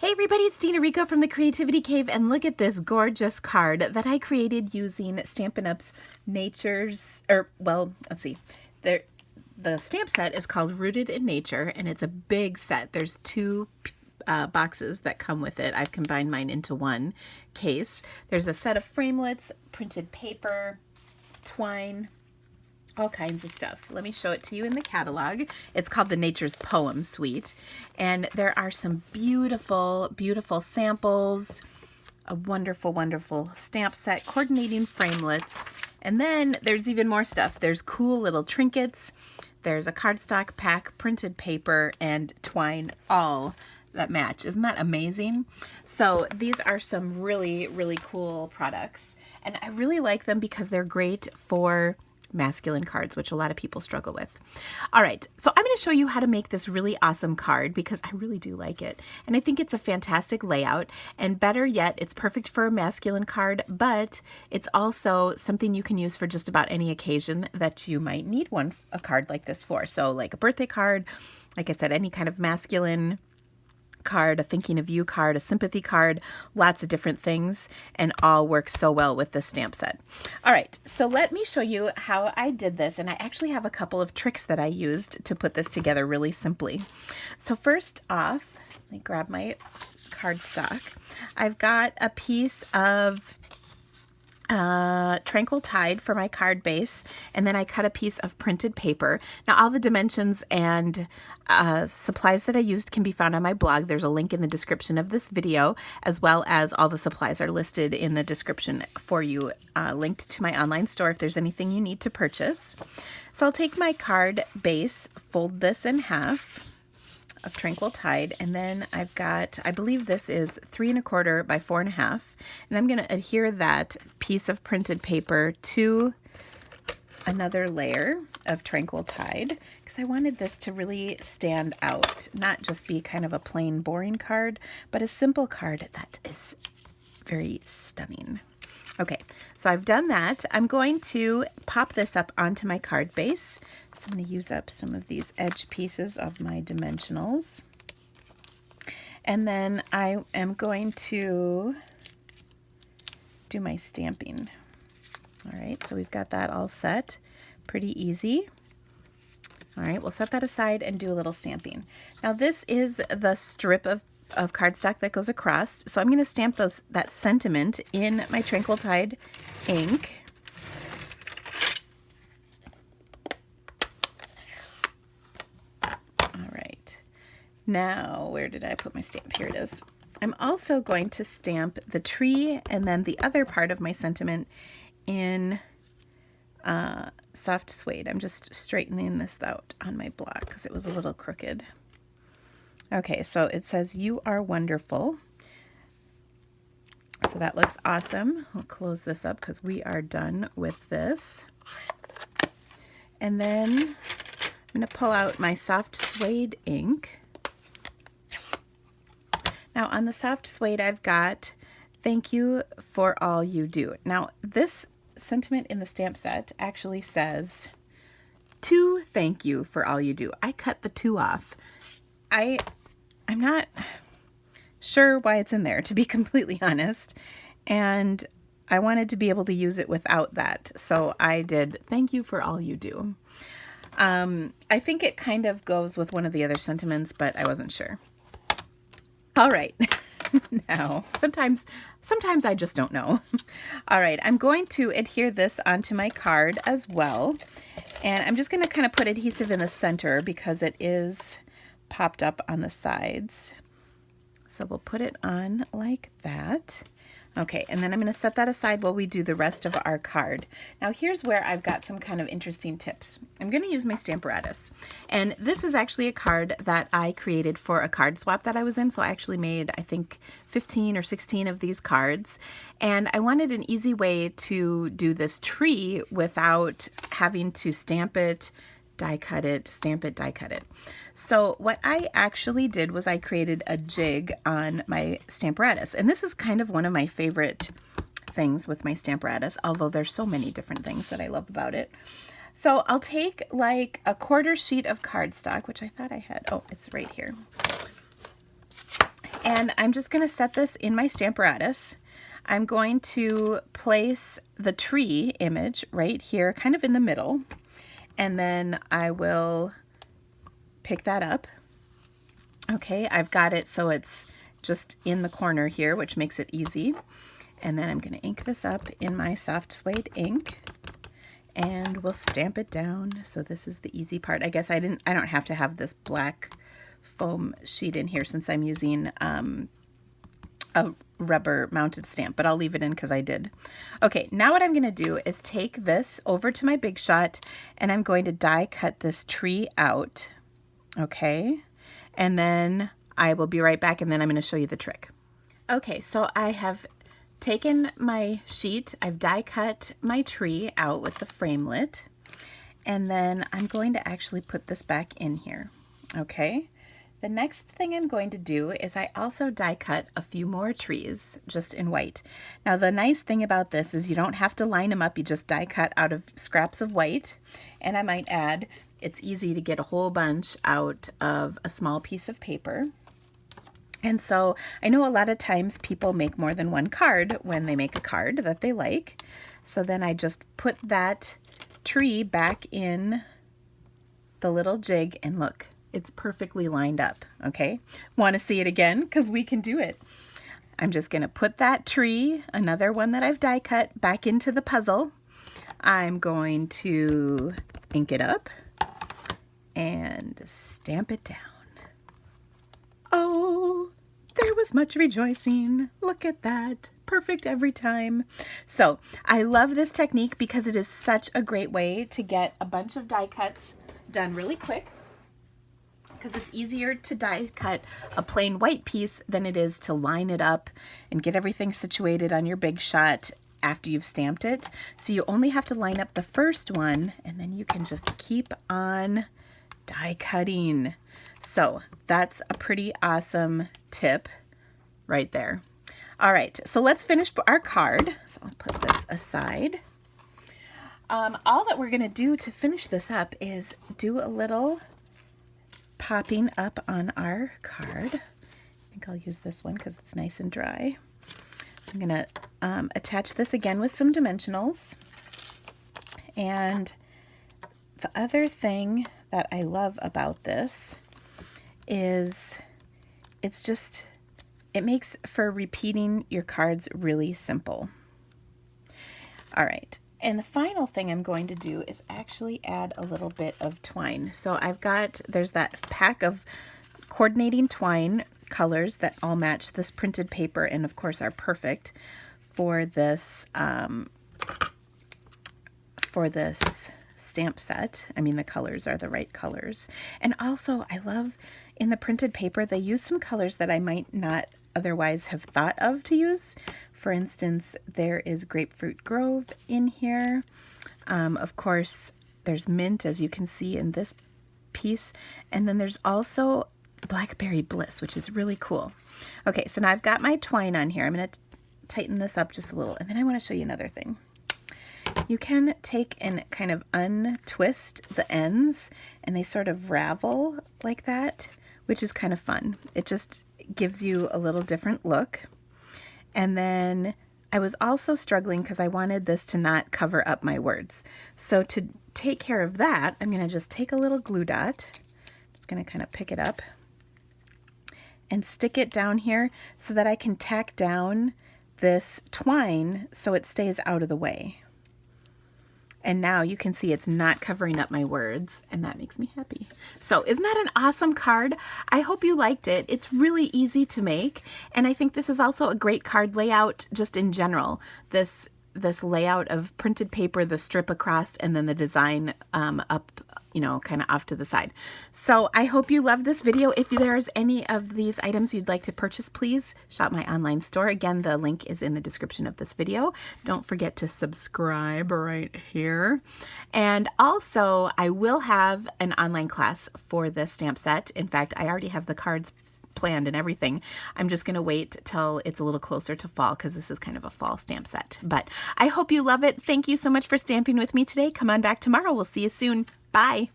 Hey everybody, it's Dina Rico from the Creativity Cave, and look at this gorgeous card that I created using Stampin' Up's the stamp set is called Rooted in Nature, and it's a big set. There's two boxes that come with it. I've combined mine into one case. There's a set of framelits, printed paper, twine, all kinds of stuff. Let me show it to you in the catalog. It's called the Nature's Poem Suite. And there are some beautiful, beautiful samples, a wonderful, wonderful stamp set, coordinating framelits. And then there's even more stuff. There's cool little trinkets. There's a cardstock pack, printed paper, and twine, all that match. Isn't that amazing? So these are some really, really cool products. And I really like them because they're great for masculine cards, which a lot of people struggle with. All right, so I'm going to show you how to make this really awesome card because I really do like it. And I think it's a fantastic layout, and better yet, it's perfect for a masculine card, but it's also something you can use for just about any occasion that you might need a card like this for. So like a birthday card, like I said, any kind of masculine card, a thinking of you card, a sympathy card, lots of different things, and all work so well with this stamp set. All right, so let me show you how I did this, and I actually have a couple of tricks that I used to put this together really simply. So first off, let me grab my cardstock. I've got a piece of Tranquil Tide for my card base, and then I cut a piece of printed paper. Now all the dimensions and supplies that I used can be found on my blog. There's a link in the description of this video, as well as all the supplies are listed in the description for you, linked to my online store if there's anything you need to purchase. So I'll take my card base, fold this in half of Tranquil Tide, and then I've got, I believe this is 3 1/4 by 4 1/2, and I'm going to adhere that piece of printed paper to another layer of Tranquil Tide because I wanted this to really stand out, not just be kind of a plain boring card, but a simple card that is very stunning. Okay, so I've done that. I'm going to pop this up onto my card base. So I'm going to use up some of these edge pieces of my dimensionals. And then I am going to do my stamping. All right, so we've got that all set. Pretty easy. All right, we'll set that aside and do a little stamping. Now this is the strip of cardstock that goes across. So I'm going to stamp that sentiment in my Tranquil Tide ink. All right. Now, where did I put my stamp? Here it is. I'm also going to stamp the tree and then the other part of my sentiment in soft suede. I'm just straightening this out on my block because it was a little crooked. Okay, so it says, "You are wonderful." So that looks awesome. I'll close this up because we are done with this. And then I'm going to pull out my soft suede ink. Now on the soft suede, I've got, "Thank you for all you do." Now this sentiment in the stamp set actually says, "To thank you for all you do." I cut the "to" off. I'm not sure why it's in there, to be completely honest, and I wanted to be able to use it without that, so I did "Thank you for all you do." I think it kind of goes with one of the other sentiments, but I wasn't sure. All right. Now, sometimes I just don't know. All right, I'm going to adhere this onto my card as well, and I'm just going to kind of put adhesive in the center because it is popped up on the sides. So we'll put it on like that. Okay, and then I'm going to set that aside while we do the rest of our card. Now here's where I've got some kind of interesting tips. I'm going to use my Stamparatus, and this is actually a card that I created for a card swap that I was in. So I actually made, I think, 15 or 16 of these cards, and I wanted an easy way to do this tree without having to stamp it, die cut it, stamp it, die cut it. So what I actually did was I created a jig on my Stamparatus, and this is kind of one of my favorite things with my Stamparatus, although there's so many different things that I love about it. So I'll take like a 1/4 sheet of cardstock, which I thought I had. Oh, it's right here. And I'm just going to set this in my Stamparatus. I'm going to place the tree image right here, kind of in the middle, and then I will pick that up. Okay, I've got it so it's just in the corner here, which makes it easy. And then I'm going to ink this up in my soft suede ink, and we'll stamp it down. So this is the easy part. I guess I don't have to have this black foam sheet in here since I'm using a rubber mounted stamp, but I'll leave it in because I did. Okay, now what I'm going to do is take this over to my Big Shot, and I'm going to die cut this tree out. Okay, and then I will be right back, and then I'm going to show you the trick. Okay, so I have taken my sheet, I've die cut my tree out with the framelit, and then I'm going to actually put this back in here. Okay, the next thing I'm going to do is I also die cut a few more trees just in white. Now the nice thing about this is you don't have to line them up, you just die cut out of scraps of white. And I might add, it's easy to get a whole bunch out of a small piece of paper. And so I know a lot of times people make more than one card when they make a card that they like. So then I just put that tree back in the little jig, and look, it's perfectly lined up. Okay, want to see it again? Because we can do it. I'm just going to put that tree, another one that I've die cut, back into the puzzle. I'm going to ink it up and stamp it down. Oh, there was much rejoicing. Look at that. Perfect every time. So I love this technique because it is such a great way to get a bunch of die cuts done really quick, because it's easier to die cut a plain white piece than it is to line it up and get everything situated on your Big Shot after you've stamped it. So you only have to line up the first one, and then you can just keep on die cutting. So that's a pretty awesome tip right there. All right, so let's finish our card. So I'll put this aside. All that we're gonna do to finish this up is do a little popping up on our card. I think I'll use this one because it's nice and dry. I'm gonna attach this again with some dimensionals. And the other thing that I love about this is it makes for repeating your cards really simple. All right. And the final thing I'm going to do is actually add a little bit of twine. So there's that pack of coordinating twine colors that all match this printed paper and of course are perfect for this stamp set. I mean, the colors are the right colors. And also I love in the printed paper, they use some colors that I might not otherwise have thought of to use. For instance, there is Grapefruit Grove in here. Of course, there's mint, as you can see in this piece. And then there's also Blackberry Bliss, which is really cool. Okay, so now I've got my twine on here. I'm going to tighten this up just a little. And then I want to show you another thing. You can take and kind of untwist the ends, and they sort of ravel like that, which is kind of fun. It just gives you a little different look. And then I was also struggling because I wanted this to not cover up my words. So to take care of that, I'm going to just take a little glue dot. Just going to kind of pick it up and stick it down here so that I can tack down this twine so it stays out of the way. And now you can see it's not covering up my words, and that makes me happy. So isn't that an awesome card? I hope you liked it. It's really easy to make, and I think this is also a great card layout just in general. This layout of printed paper, the strip across, and then the design up, kind of off to the side. So I hope you love this video. If there's any of these items you'd like to purchase, please shop my online store. Again, the link is in the description of this video. Don't forget to subscribe right here. And also, I will have an online class for this stamp set. In fact, I already have the cards planned and everything. I'm just going to wait till it's a little closer to fall because this is kind of a fall stamp set. But I hope you love it. Thank you so much for stamping with me today. Come on back tomorrow. We'll see you soon. Bye.